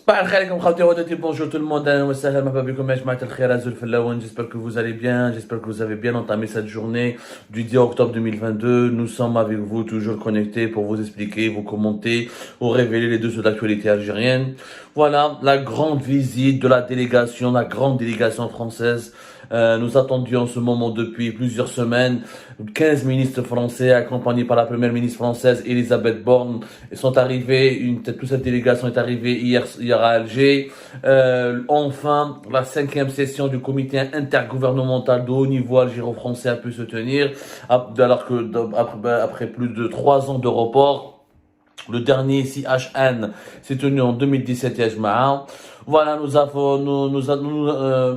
صباح الخير عليكم خوتي وخواتاتي. Bonjour tout le monde, أهلا وسهلا مرحبا بكم يا جماعة الخير أزول فلاوين. J'espère que vous allez bien, j'espère que vous avez bien entamé cette journée du 10 octobre 2022. Nous sommes avec vous toujours connectés pour vous expliquer, vous commenter, vous révéler les dessous de l'actualité algérienne. Voilà, la grande visite de la délégation, la grande délégation française. Nous attendions ce moment depuis plusieurs semaines. 15 ministres français accompagnés par la première ministre française Elisabeth Borne sont arrivés. Toute cette délégation est arrivée hier à Alger. Enfin, la 5e session du comité intergouvernemental de haut niveau algéro-français a pu se tenir, alors que après plus de 3 ans de report. Le dernier CHN s'est tenu en 2017 à Jma'a. Voilà,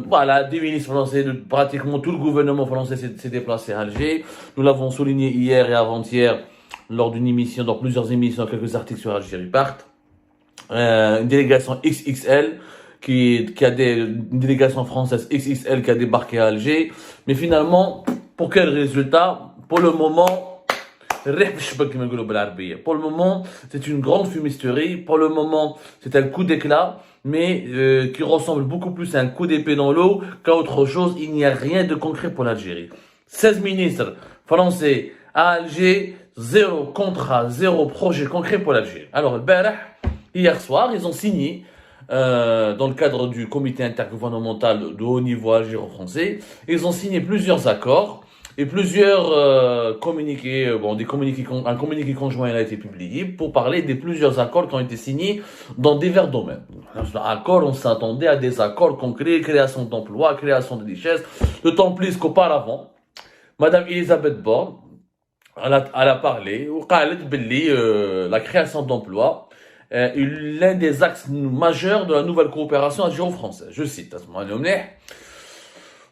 voilà, des ministres français, pratiquement tout le gouvernement français s'est déplacé à Alger. Nous l'avons souligné hier et avant-hier lors d'une émission, dans plusieurs émissions, quelques articles sur Algérie partent. Une délégation XXL une délégation française XXL qui a débarqué à Alger. Mais finalement, pour quel résultat? Pour le moment, c'est une grande fumisterie. Pour le moment, c'est un coup d'éclat, mais qui ressemble beaucoup plus à un coup d'épée dans l'eau qu'à autre chose. Il n'y a rien de concret pour l'Algérie. 16 ministres français à Alger, 0 contrat, 0 projet concret pour l'Algérie. Alors, hier soir, ils ont signé, dans le cadre du comité intergouvernemental de haut niveau algéro-français, ils ont signé plusieurs accords. Et plusieurs communiqués, un communiqué conjoint a été publié pour parler des plusieurs accords qui ont été signés dans divers domaines. Accords, on s'attendait à des accords concrets, création d'emplois, création de richesses, d'autant plus qu'auparavant, Madame Elisabeth Borne, elle a parlé, la création d'emplois, l'un des axes majeurs de la nouvelle coopération algéro-française. Je cite,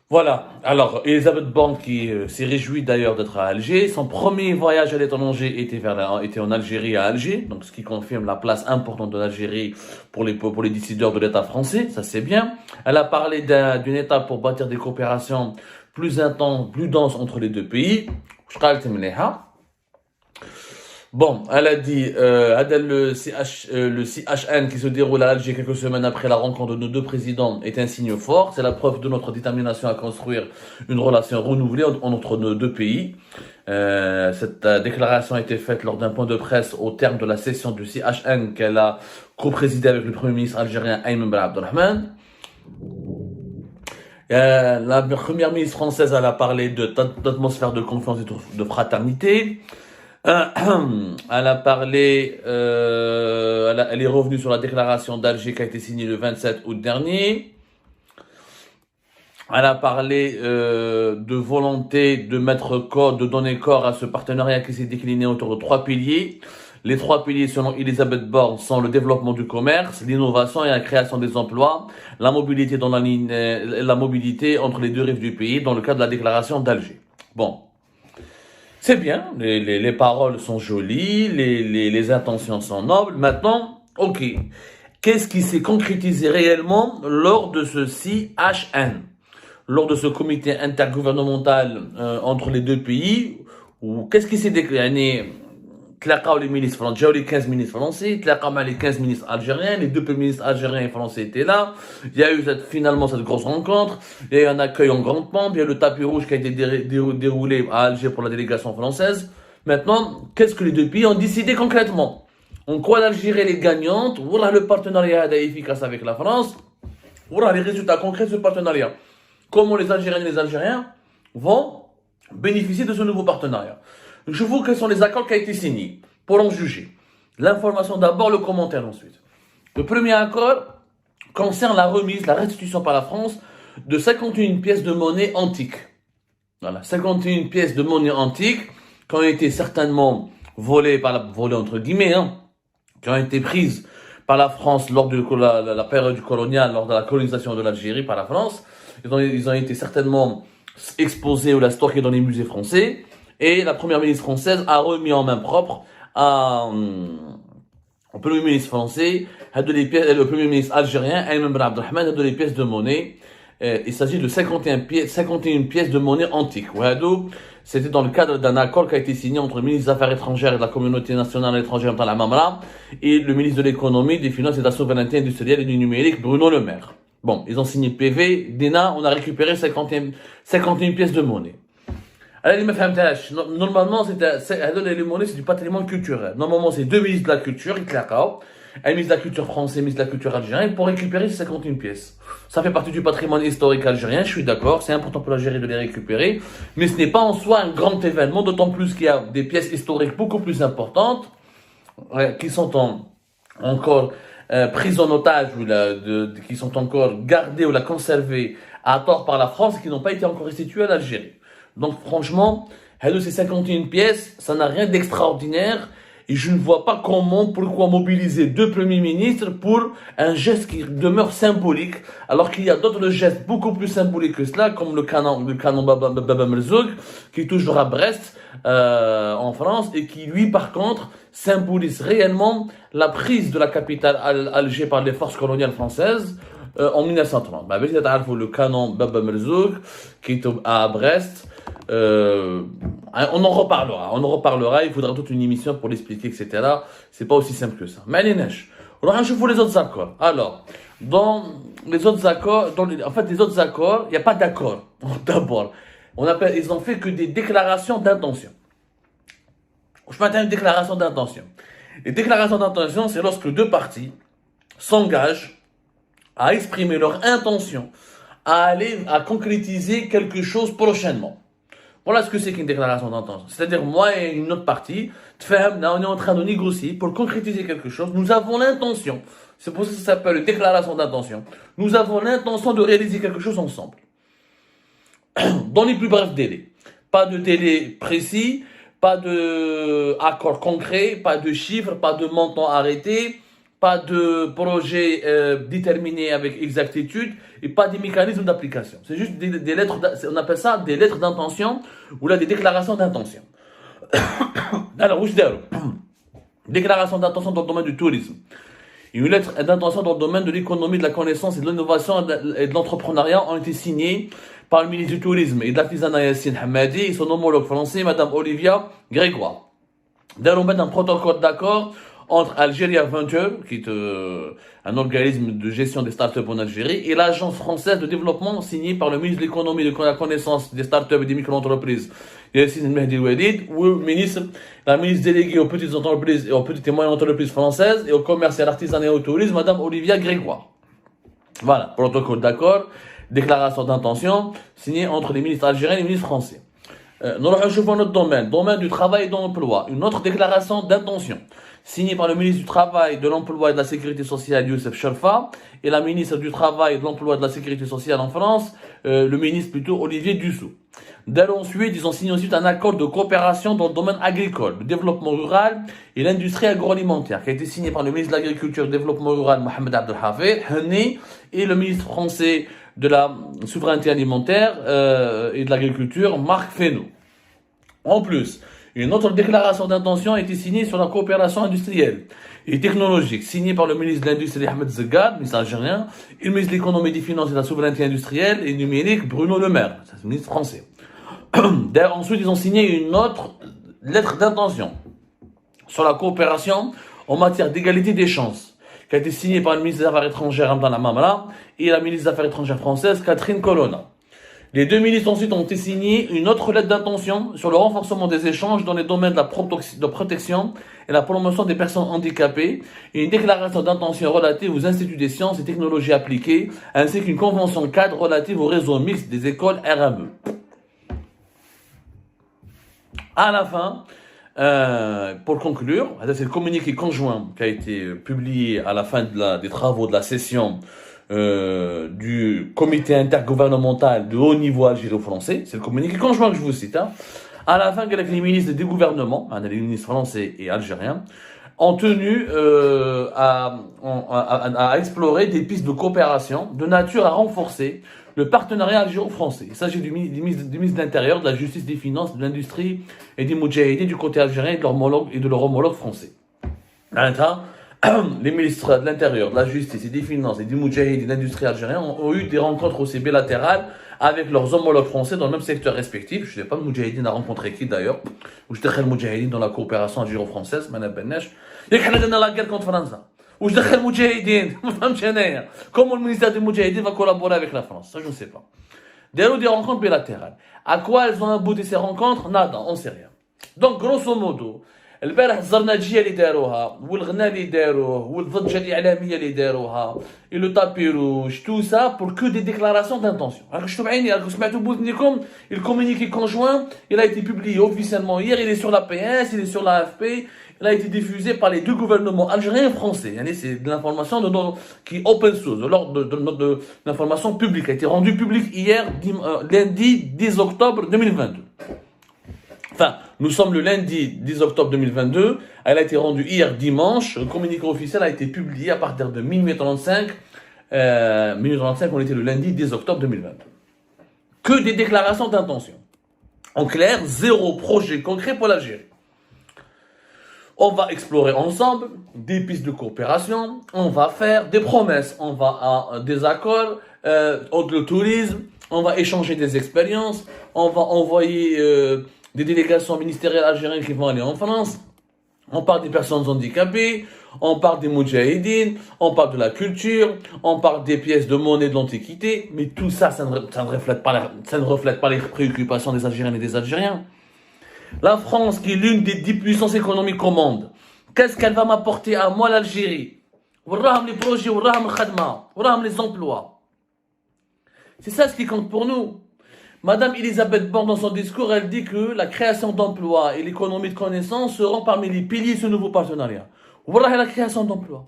voilà. Alors, Elisabeth Borne qui s'est réjouie d'ailleurs d'être à Alger. Son premier voyage à l'étranger était en Algérie, à Alger. Donc, ce qui confirme la place importante de l'Algérie pour les décideurs de l'État français. Ça, c'est bien. Elle a parlé d'une étape pour bâtir des coopérations plus intenses, plus denses entre les deux pays. Bon, elle a dit, le CHN qui se déroule à Alger quelques semaines après la rencontre de nos deux présidents est un signe fort. C'est la preuve de notre détermination à construire une relation renouvelée entre nos deux pays. Cette déclaration a été faite lors d'un point de presse au terme de la session du CHN qu'elle a co-présidé avec le Premier ministre algérien Ayman Ben Abdelrahman. La première ministre française, elle a parlé d'atmosphère de confiance et de fraternité. Elle a parlé, elle est revenue sur la déclaration d'Alger qui a été signée le 27 août dernier. Elle a parlé de volonté de donner corps à ce partenariat qui s'est décliné autour de 3 piliers. Les 3 piliers, selon Elisabeth Borne, sont le développement du commerce, l'innovation et la création des emplois, la mobilité la mobilité entre les deux rives du pays dans le cadre de la déclaration d'Alger. Bon. C'est bien, les paroles sont jolies, les intentions sont nobles. Maintenant, ok, qu'est-ce qui s'est concrétisé réellement lors de ce CHN, lors de ce comité intergouvernemental entre les deux pays, ou qu'est-ce qui s'est décliné? Les ministres français, les 15 ministres français, les 15 ministres algériens, les 2 ministres algériens et français étaient là. Il y a eu finalement cette grosse rencontre. Il y a eu un accueil en grande pompe. Il y a eu le tapis rouge qui a été déroulé à Alger pour la délégation française. Maintenant, qu'est-ce que les deux pays ont décidé concrètement? En quoi l'Algérie est gagnante? Voilà le partenariat efficace avec la France. Voilà les résultats concrets de ce partenariat. Comment les Algériennes et les Algériens vont bénéficier de ce nouveau partenariat? Je vous quels sont les accords qui ont été signés pour en juger. L'information d'abord, le commentaire ensuite. Le premier accord concerne la restitution par la France de 51 pièces de monnaie antiques. Voilà, 51 pièces de monnaie antiques qui ont été certainement volées entre guillemets, qui ont été prises par la France lors de la période coloniale, lors de la colonisation de l'Algérie par la France. Ils ont été certainement exposés ou stockés dans les musées français. Et la première ministre française a remis en main propre au Premier ministre français, le Premier ministre algérien, Ayman Ben Abdelrahman, les pièces de monnaie. Il s'agit de 51 pièces de monnaie antiques. C'était dans le cadre d'un accord qui a été signé entre le ministre des Affaires étrangères et de la communauté nationale étrangère dans la Mamra et le ministre de l'économie, des finances et de la souveraineté industrielle et du numérique, Bruno Le Maire. Bon, ils ont signé le PV. Dena, on a récupéré 51 pièces de monnaie. Alors, normalement, les monnaies, c'est du patrimoine culturel. Normalement, c'est deux ministres de la culture, un ministre de la culture français, un ministre de la culture algérien, pour récupérer ces 51 pièces. Ça fait partie du patrimoine historique algérien, je suis d'accord, c'est important pour l'Algérie de les récupérer, mais ce n'est pas en soi un grand événement, d'autant plus qu'il y a des pièces historiques beaucoup plus importantes, qui sont encore prises en otage, qui sont encore gardées ou conservées à tort par la France et qui n'ont pas été encore restituées à l'Algérie. Donc franchement, ces 51 pièces, ça n'a rien d'extraordinaire. Et je ne vois pas pourquoi mobiliser deux premiers ministres pour un geste qui demeure symbolique, alors qu'il y a d'autres gestes beaucoup plus symboliques que cela, comme le canon Baba Merzoug, qui touche à Brest, en France, et qui, lui, par contre, symbolise réellement la prise de la capitale Alger par les forces coloniales françaises, en 1930. Le canon Baba Merzoug, qui est à Brest, on en reparlera, il faudra toute une émission pour l'expliquer, etc. C'est pas aussi simple que ça. Mais allez, Neige. Alors, je vous les autres accords. Alors, dans les autres accords, les autres accords, il n'y a pas d'accord. D'abord, ils ont fait que des déclarations d'intention. Je maintiens une déclaration d'intention. Les déclarations d'intention, c'est lorsque deux parties s'engagent à exprimer leur intention à concrétiser quelque chose prochainement. Voilà ce que c'est qu'une déclaration d'intention. C'est-à-dire, moi et une autre partie, on est en train de négocier pour concrétiser quelque chose. Nous avons l'intention, c'est pour ça que ça s'appelle une déclaration d'intention. Nous avons l'intention de réaliser quelque chose ensemble. Dans les plus brefs délais. Pas de délai précis, pas d'accord concret, pas de chiffres, pas de montant arrêté, pas de projet déterminé avec exactitude et pas des mécanismes d'application. C'est juste des lettres, on appelle ça des lettres d'intention ou là des déclarations d'intention. Alors, où je dis déclaration d'intention dans le domaine du tourisme. Une lettre d'intention dans le domaine de l'économie, de la connaissance et de l'innovation et de l'entrepreneuriat ont été signées par le ministre du Tourisme et de l'artisanat Yassine Hamadi et son homologue français, Madame Olivia Grégoire. D'ailleurs, on met un protocole d'accord entre Algeria Venture, qui est un organisme de gestion des startups en Algérie, et l'Agence française de développement signée par le ministre de l'économie, de la connaissance des startups et des micro-entreprises, Yassine Mehdi Ouelid, ou la ministre déléguée aux petites entreprises et aux petites et moyennes entreprises françaises et au commerce et à l'artisanat et au tourisme, Madame Olivia Grégoire. Voilà, protocole d'accord, déclaration d'intention, signée entre les ministres algériens et les ministres français. Nous rejoignons notre domaine du travail et de l'emploi, une autre déclaration d'intention, signée par le ministre du Travail, de l'Emploi et de la Sécurité sociale, Youssef Cherfa, et la ministre du Travail, de l'Emploi et de la Sécurité sociale en France, le ministre plutôt Olivier Dussopt. Ensuite, ils ont signé ensuite un accord de coopération dans le domaine agricole, le développement rural et l'industrie agroalimentaire, qui a été signé par le ministre de l'Agriculture et du Développement rural, Mohamed Abdelhafid Henni, et le ministre français de la Souveraineté alimentaire et de l'Agriculture, Marc Fesneau. En plus, une autre déclaration d'intention a été signée sur la coopération industrielle et technologique, signée par le ministre de l'Industrie Ahmed Zegad, ministre algérien, et le ministre de l'Économie, des Finances et de la Souveraineté industrielle et numérique, Bruno Le Maire, c'est le ministre français. Ensuite, ils ont signé une autre lettre d'intention sur la coopération en matière d'égalité des chances, qui a été signée par le ministre des Affaires étrangères, Abdallah Mamra, et la ministre des Affaires étrangères française, Catherine Colonna. Les deux ministres ensuite ont été signés une autre lettre d'intention sur le renforcement des échanges dans les domaines de la protection et la promotion des personnes handicapées et une déclaration d'intention relative aux instituts des sciences et technologies appliquées ainsi qu'une convention cadre relative au réseau mixte des écoles RME. À la fin, pour conclure, c'est le communiqué conjoint qui a été publié à la fin des travaux de la session du comité intergouvernemental de haut niveau algéro-français, c'est le communiqué conjoint que je vous cite, à la fin avec les ministres des deux gouvernements, les ministres français et algériens, ont tenu à explorer des pistes de coopération de nature à renforcer le partenariat algéro-français. Il s'agit du ministre de l'Intérieur, de la Justice, des Finances, de l'Industrie et des Moudjahidines du côté algérien et de leur homologue français. les ministres de l'Intérieur, de la Justice et des Finances et du Moudjahid et de l'industrie algérienne ont eu des rencontres aussi bilatérales avec leurs homologues français dans le même secteur respectif. Je ne sais pas, le Moudjahidine a rencontré qui d'ailleurs, ou je dirais le Moudjahidine dans la coopération algéro-française, Mana Bennesh. Il y a la guerre contre France. Ou je dirais le Moudjahidine, comment le ministère du Moudjahidine va collaborer avec la France? Ça, je ne sais pas. Des rencontres bilatérales. À quoi elles ont abouti ces rencontres? Nada, on ne sait rien. Donc, grosso modo, البارح الزرناجيه اللي داروها والغناء اللي داروه والضجه الاعلاميه اللي داروها et le tapis rouge tout ça pour que des déclarations d'intention. Alors je بعيني راكم سمعتوا بودنيكم le communiqué conjoint il a été publié officiellement hier, il est sur la PS, il est sur la AFP, il a été diffusé par les deux gouvernements algériens et français. C'est de l'information qui est open source, de l'ordre de l'information publique, a été rendue publique hier lundi 10 octobre 2022. Enfin, nous sommes le lundi 10 octobre 2022, elle a été rendue hier dimanche, le communiqué officiel a été publié à partir de minuit 35, on était le lundi 10 octobre 2022. Que des déclarations d'intention. En clair, zéro projet concret pour l'Algérie. On va explorer ensemble des pistes de coopération, on va faire des promesses, on va à des accords, le tourisme, on va échanger des expériences, on va envoyer des délégations ministérielles algériennes qui vont aller en France, on parle des personnes handicapées, on parle des moudjahidines, on parle de la culture, on parle des pièces de monnaie de l'Antiquité, mais tout ça, ça ne reflète pas les préoccupations des Algériennes et des Algériens. La France, qui est l'une des 10 puissances économiques au monde, qu'est-ce qu'elle va m'apporter à moi, l'Algérie? Les projets, les emplois. C'est ça ce qui compte pour nous. Madame Elisabeth Borne, dans son discours, elle dit que la création d'emplois et l'économie de connaissances seront parmi les piliers de ce nouveau partenariat. Voilà la création d'emplois.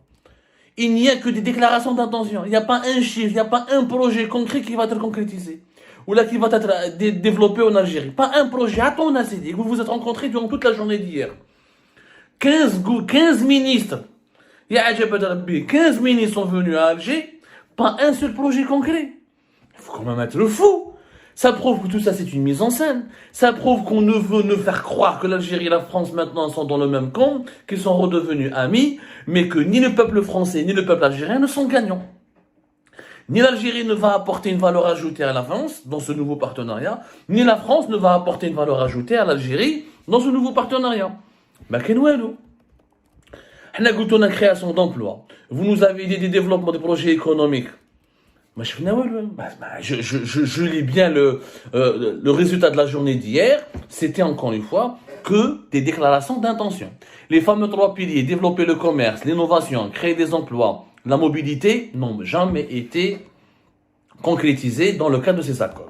Il n'y a que des déclarations d'intention. Il n'y a pas un chiffre, il n'y a pas un projet concret qui va être concrétisé. Ou là qui va être développé en Algérie. Pas un projet. Attends, on a dit que vous vous êtes rencontrés durant toute la journée d'hier. 15 ministres. 15 ministres sont venus à Alger. Pas un seul projet concret. Il faut quand même être le fou. Ça prouve que tout ça c'est une mise en scène. Ça prouve qu'on ne veut nous faire croire que l'Algérie et la France maintenant sont dans le même camp, qu'ils sont redevenus amis, mais que ni le peuple français ni le peuple algérien ne sont gagnants. Ni l'Algérie ne va apporter une valeur ajoutée à la France dans ce nouveau partenariat, ni la France ne va apporter une valeur ajoutée à l'Algérie dans ce nouveau partenariat. Mais qu'est-ce que on a goûté la création d'emplois. Vous nous avez dit des développements de projets économiques. Je lis bien le résultat de la journée d'hier. C'était encore une fois que des déclarations d'intention. Les fameux 3 piliers, développer le commerce, l'innovation, créer des emplois, la mobilité, n'ont jamais été concrétisés dans le cadre de ces accords.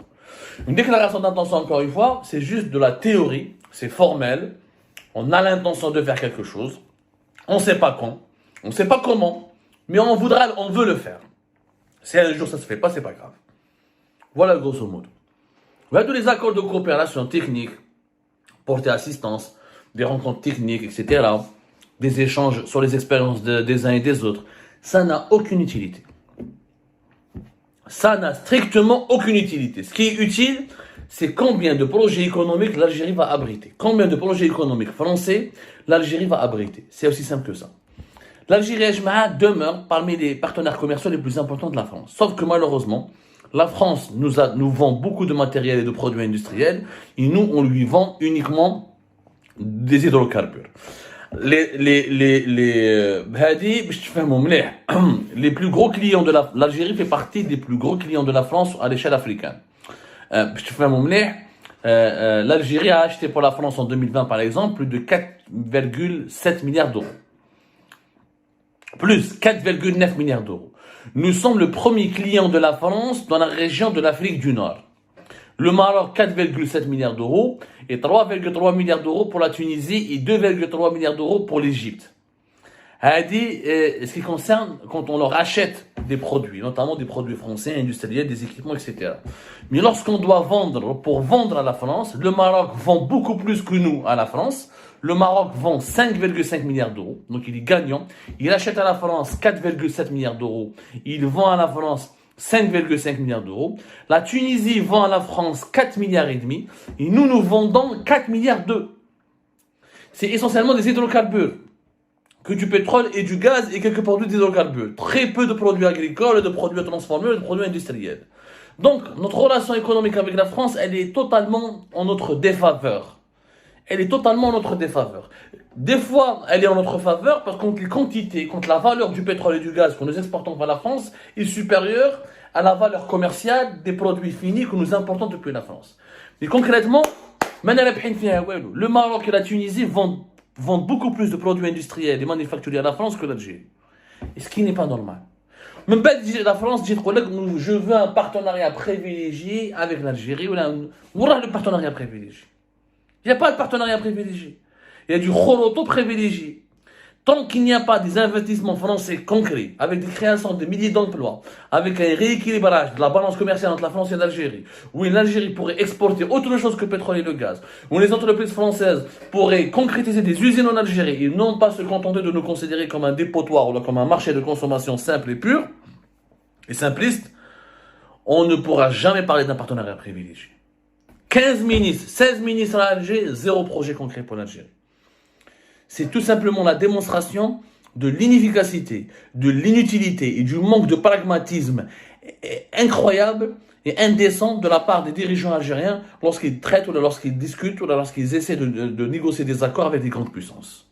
Une déclaration d'intention, encore une fois, c'est juste de la théorie, c'est formel. On a l'intention de faire quelque chose. On ne sait pas quand, on ne sait pas comment, mais on veut le faire. Si un jour ça se fait pas, c'est pas grave. Voilà grosso modo. Voilà tous les accords de coopération technique, portée assistance, des rencontres techniques, etc., des échanges sur les expériences des uns et des autres. Ça n'a aucune utilité. Ça n'a strictement aucune utilité. Ce qui est utile, c'est combien de projets économiques l'Algérie va abriter. Combien de projets économiques français l'Algérie va abriter. C'est aussi simple que ça. L'Algérie demeure parmi les partenaires commerciaux les plus importants de la France. Sauf que malheureusement, la France nous vend beaucoup de matériel et de produits industriels et nous, on lui vend uniquement des hydrocarbures. Les plus gros clients de l'Algérie fait partie des plus gros clients de la France à l'échelle africaine. L'Algérie a acheté pour la France en 2020 par exemple plus de 4,7 milliards d'euros. Plus 4,9 milliards d'euros. Nous sommes le premier client de la France dans la région de l'Afrique du Nord. Le Maroc, 4,7 milliards d'euros et 3,3 milliards d'euros pour la Tunisie et 2,3 milliards d'euros pour l'Égypte. Ce qui concerne quand on leur achète des produits, notamment des produits français, industriels, des équipements, etc. Mais lorsqu'on doit vendre, pour vendre à la France, le Maroc vend beaucoup plus que nous à la France. Le Maroc vend 5,5 milliards d'euros, donc il est gagnant. Il achète à la France 4,7 milliards d'euros. Il vend à la France 5,5 milliards d'euros. La Tunisie vend à la France 4 milliards et demi. Et nous vendons 4 milliards d'euros. C'est essentiellement des hydrocarbures que du pétrole et du gaz et quelques produits d'hydrocarbures. Très peu de produits agricoles, de produits transformés, de produits industriels. Donc, notre relation économique avec la France, elle est totalement en notre défaveur. Elle est totalement en notre défaveur. Des fois, elle est en notre faveur parce que les quantités, quand la valeur du pétrole et du gaz que nous exportons vers la France est supérieure à la valeur commerciale des produits finis que nous importons depuis la France. Mais concrètement, le Maroc et la Tunisie vendent beaucoup plus de produits industriels et manufacturiers à la France que l'Algérie. Et ce qui n'est pas normal. Même pas la France dit je veux un partenariat privilégié avec l'Algérie. Ou le partenariat privilégié. Il n'y a pas de partenariat privilégié. Il y a du khoroto privilégié. Tant qu'il n'y a pas des investissements français concrets, avec des créations de milliers d'emplois, avec un rééquilibrage de la balance commerciale entre la France et l'Algérie, où l'Algérie pourrait exporter autre chose que le pétrole et le gaz, où les entreprises françaises pourraient concrétiser des usines en Algérie et non pas se contenter de nous considérer comme un dépotoir ou comme un marché de consommation simple et pur, et simpliste, on ne pourra jamais parler d'un partenariat privilégié. 15 ministres, 16 ministres à Alger, zéro projet concret pour l'Algérie. C'est tout simplement la démonstration de l'inefficacité, de l'inutilité et du manque de pragmatisme incroyable et indécent de la part des dirigeants algériens lorsqu'ils traitent ou lorsqu'ils discutent ou lorsqu'ils essaient de négocier des accords avec des grandes puissances.